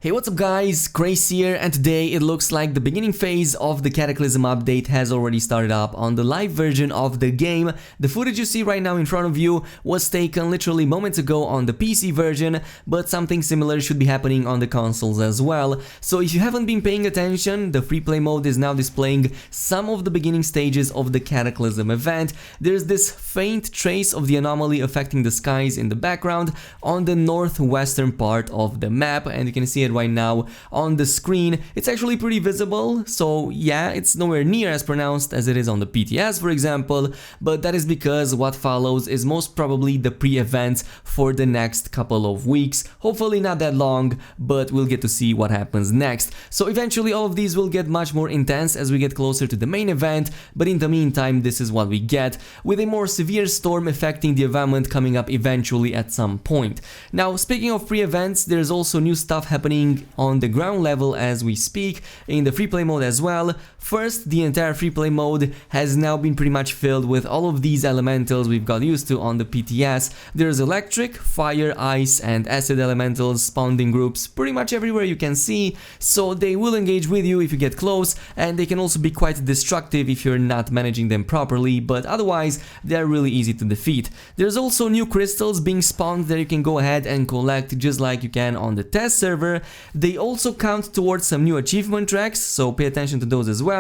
Hey, what's up guys, Grace here, and today it looks like the beginning phase of the Cataclysm update has already started up on the live version of the game. The footage you see right now in front of you was taken literally moments ago on the PC version, but something similar should be happening on the consoles as well. So if you haven't been paying attention, the Freeplay mode is now displaying some of the beginning stages of the Cataclysm event. There's this faint trace of the anomaly affecting the skies in the background on the northwestern part of the map, and you can see it right now on the screen. It's actually pretty visible, so yeah, it's nowhere near as pronounced as it is on the PTS, for example, but that is because what follows is most probably the pre-events for the next couple of weeks. Hopefully not that long, but we'll get to see what happens next. So eventually all of these will get much more intense as we get closer to the main event, but in the meantime this is what we get, with a more severe storm affecting the environment coming up eventually at some point. Now, speaking of pre-events, there's also new stuff happening on the ground level as we speak, in the Freeplay mode as well. First, the entire Freeplay mode has now been pretty much filled with all of these elementals we've got used to on the PTS. There's electric, fire, ice and acid elementals spawned in groups pretty much everywhere you can see, so they will engage with you if you get close, and they can also be quite destructive if you're not managing them properly, but otherwise they're really easy to defeat. There's also new crystals being spawned that you can go ahead and collect just like you can on the test server. They also count towards some new achievement tracks, so pay attention to those as well.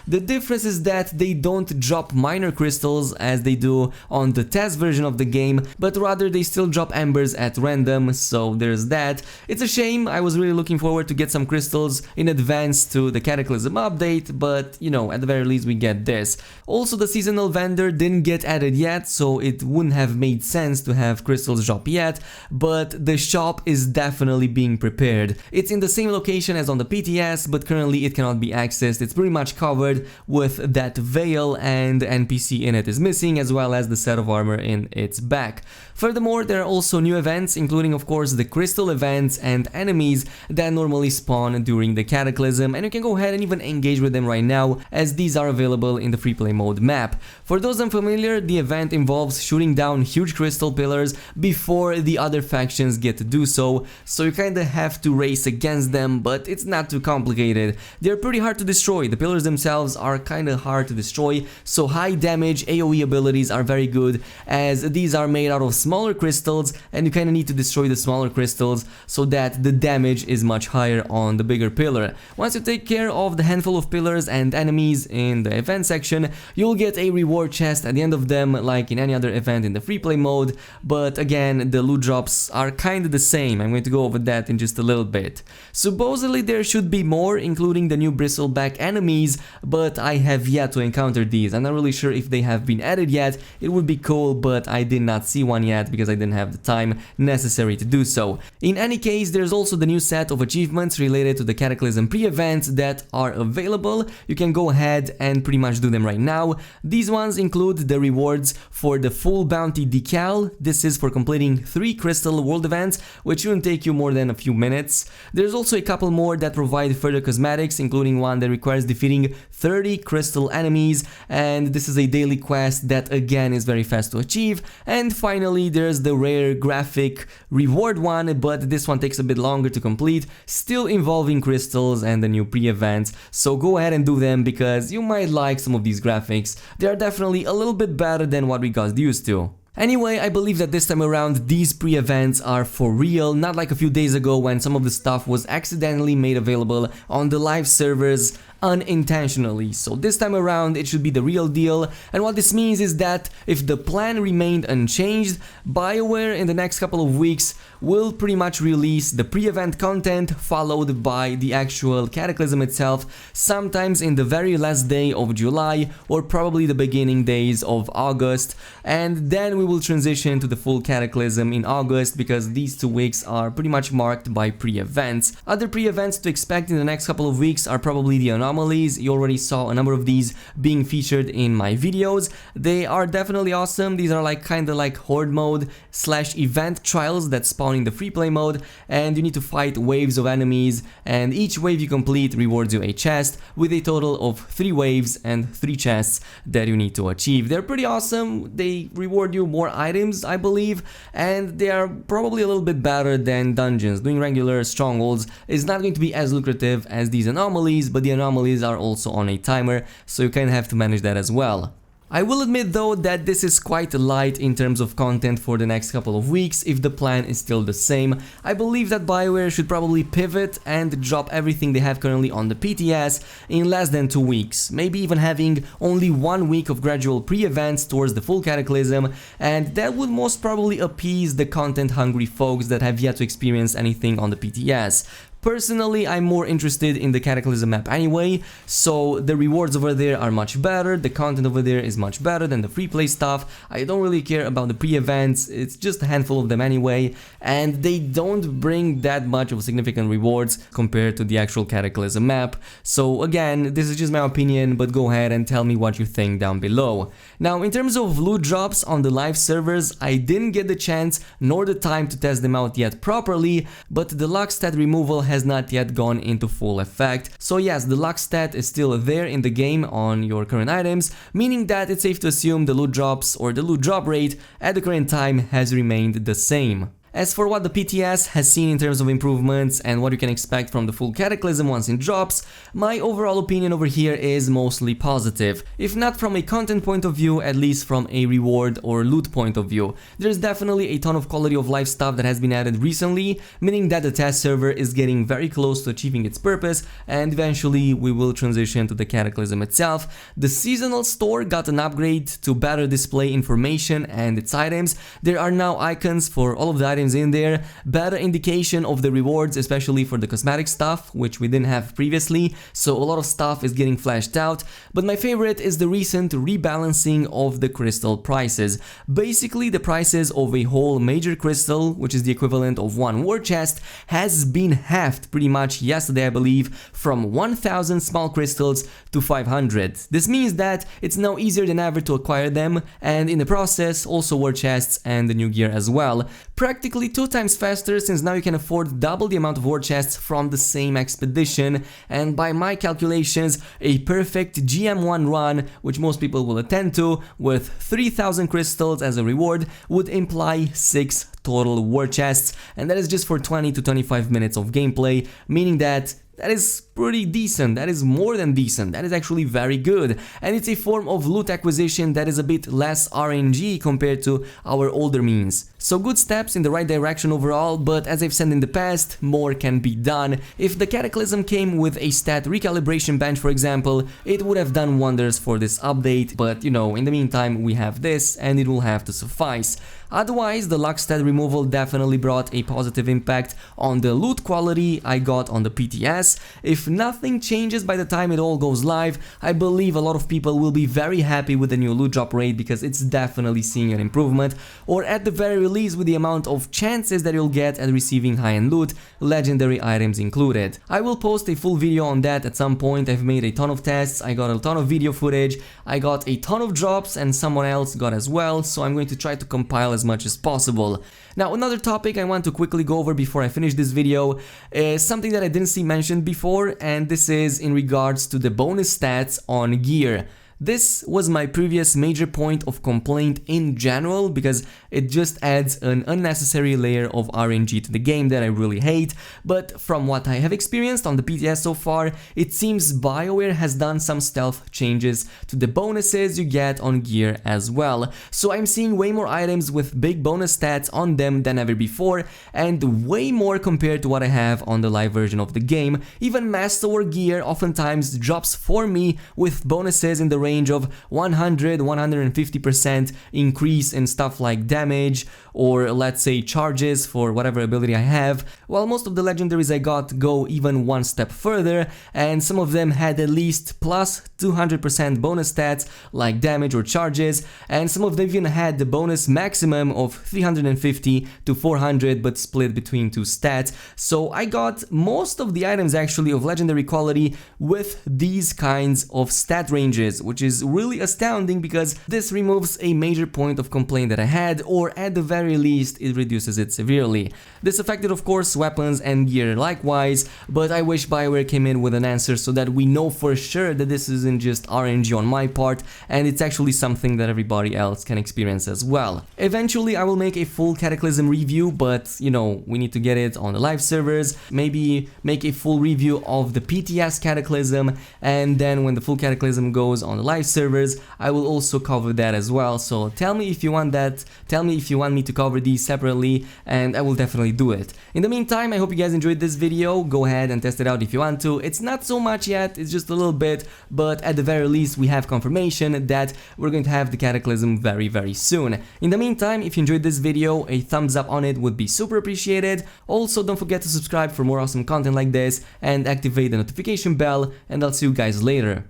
The difference is that they don't drop minor crystals as they do on the test version of the game, but rather they still drop embers at random, so there's that. It's a shame, I was really looking forward to get some crystals in advance to the Cataclysm update, but you know, at the very least we get this. Also, the seasonal vendor didn't get added yet, so it wouldn't have made sense to have crystals drop yet, but the shop is definitely being prepared. It's in the same location as on the PTS, but currently it cannot be accessed. It's pretty much covered with that veil, and NPC in it is missing, as well as the set of armor in its back. Furthermore, there are also new events, including of course the crystal events and enemies that normally spawn during the Cataclysm, and you can go ahead and even engage with them right now, as these are available in the Freeplay mode map. For those unfamiliar, the event involves shooting down huge crystal pillars before the other factions get to do so you kinda have to race against them, but it's not too complicated. They're pretty hard to destroy. The pillars themselves are kinda hard to destroy, so high damage AoE abilities are very good, as these are made out of smaller crystals, and you kinda need to destroy the smaller crystals so that the damage is much higher on the bigger pillar. Once you take care of the handful of pillars and enemies in the event section, you'll get a reward chest at the end of them, like in any other event in the Freeplay mode, but again, the loot drops are kinda the same. I'm going to go over that in just a little bit. Supposedly there should be more, including the new bristleback enemies, but I have yet to encounter these. I'm not really sure if they have been added yet. It would be cool, but I did not see one yet because I didn't have the time necessary to do so. In any case, there's also the new set of achievements related to the Cataclysm pre-events that are available. You can go ahead and pretty much do them right now. These ones include the rewards for the full bounty decal. This is for completing 3 crystal world events, which shouldn't take you more than a few minutes. There's also a couple more that provide further cosmetics, including one that requires defeating 30 crystal enemies, and this is a daily quest that again is very fast to achieve. And finally there's the rare graphic reward one, but this one takes a bit longer to complete, still involving crystals and the new pre-events, so go ahead and do them because you might like some of these graphics. They are definitely a little bit better than what we got used to. Anyway, I believe that this time around these pre-events are for real, not like a few days ago when some of the stuff was accidentally made available on the live servers unintentionally. So this time around it should be the real deal, and what this means is that if the plan remained unchanged, BioWare in the next couple of weeks will pretty much release the pre-event content followed by the actual Cataclysm itself, sometimes in the very last day of July or probably the beginning days of August, and then we will transition to the full Cataclysm in August, because these 2 weeks are pretty much marked by pre-events. Other pre-events to expect in the next couple of weeks are probably the anomalies. You already saw a number of these being featured in my videos. They are definitely awesome. These are like kind of like horde mode / event trials that spawn in the free play mode, and you need to fight waves of enemies, and each wave you complete rewards you a chest with a total of 3 waves and 3 chests that you need to achieve. They're pretty awesome. They reward you more items, I believe, and they are probably a little bit better than dungeons. Doing regular strongholds is not going to be as lucrative as these anomalies, but the anomalies are also on a timer, so you kind of have to manage that as well. I will admit though that this is quite light in terms of content for the next couple of weeks if the plan is still the same. I believe that BioWare should probably pivot and drop everything they have currently on the PTS in less than 2 weeks, maybe even having only 1 week of gradual pre-events towards the full Cataclysm, and that would most probably appease the content-hungry folks that have yet to experience anything on the PTS. Personally, I'm more interested in the Cataclysm map anyway, so the rewards over there are much better, the content over there is much better than the free play stuff. I don't really care about the pre-events, it's just a handful of them anyway, and they don't bring that much of significant rewards compared to the actual Cataclysm map. So again, this is just my opinion, but go ahead and tell me what you think down below. Now, in terms of loot drops on the live servers, I didn't get the chance nor the time to test them out yet properly, but the luck stat removal has not yet gone into full effect. So yes, the luck stat is still there in the game on your current items, meaning that it's safe to assume the loot drops or the loot drop rate at the current time has remained the same. As for what the PTS has seen in terms of improvements and what you can expect from the full Cataclysm once it drops, my overall opinion over here is mostly positive. If not from a content point of view, at least from a reward or loot point of view. There's definitely a ton of quality of life stuff that has been added recently, meaning that the test server is getting very close to achieving its purpose, and eventually we will transition to the Cataclysm itself. The seasonal store got an upgrade to better display information and its items. There are now icons for all of the items in there, better indication of the rewards, especially for the cosmetic stuff, which we didn't have previously, so a lot of stuff is getting flashed out. But my favorite is the recent rebalancing of the crystal prices. Basically, the prices of a whole major crystal, which is the equivalent of 1 war chest, has been halved pretty much yesterday, I believe, from 1000 small crystals to 500. This means that it's now easier than ever to acquire them, and in the process also war chests and the new gear as well. Practically 2 times faster, since now you can afford double the amount of war chests from the same expedition, and by my calculations a perfect GM1 run, which most people will attend to, with 3000 crystals as a reward, would imply 6 total war chests, and that is just for 20 to 25 minutes of gameplay, meaning that is pretty decent, that is more than decent, that is actually very good, and it's a form of loot acquisition that is a bit less RNG compared to our older means. So good steps in the right direction overall, but as I've said in the past, more can be done. If the Cataclysm came with a stat recalibration bench, for example, it would have done wonders for this update, but you know, in the meantime we have this and it will have to suffice. Otherwise, the luck stat removal definitely brought a positive impact on the loot quality I got on the PTS. If nothing changes by the time it all goes live, I believe a lot of people will be very happy with the new loot drop rate, because it's definitely seeing an improvement, or at the very least with the amount of chances that you'll get at receiving high-end loot, legendary items included. I will post a full video on that at some point. I've made a ton of tests, I got a ton of video footage, I got a ton of drops and someone else got as well, so I'm going to try to compile as much as possible. Now, another topic I want to quickly go over before I finish this video is something that I didn't see mentioned before, and this is in regards to the bonus stats on gear. This was my previous major point of complaint in general, because it just adds an unnecessary layer of RNG to the game that I really hate, but from what I have experienced on the PTS so far, it seems BioWare has done some stealth changes to the bonuses you get on gear as well. So I'm seeing way more items with big bonus stats on them than ever before, and way more compared to what I have on the live version of the game. Even Master War gear oftentimes drops for me with bonuses in the range of 100-150% increase in stuff like damage, or let's say charges for whatever ability I have, while most of the legendaries I got go even one step further, and some of them had at least plus 200% bonus stats like damage or charges, and some of them even had the bonus maximum of 350 to 400 but split between two stats. So I got most of the items actually of legendary quality with these kinds of stat ranges, which is really astounding because this removes a major point of complaint that I had, or at the very least it reduces it severely. This affected of course weapons and gear likewise, but I wish BioWare came in with an answer so that we know for sure that this isn't just RNG on my part and it's actually something that everybody else can experience as well. Eventually I will make a full Cataclysm review, but you know, we need to get it on the live servers, maybe make a full review of the PTS Cataclysm, and then when the full Cataclysm goes on the live servers I will also cover that as well. So tell me if you want that, tell me if you want me to cover these separately, and I will definitely do it. In the meantime, I hope you guys enjoyed this video. Go ahead and test it out if you want to. It's not so much yet, it's just a little bit, but at the very least we have confirmation that we're going to have the Cataclysm very soon. In the meantime, if you enjoyed this video, a thumbs up on it would be super appreciated. Also, don't forget to subscribe for more awesome content like this and activate the notification bell, and I'll see you guys later.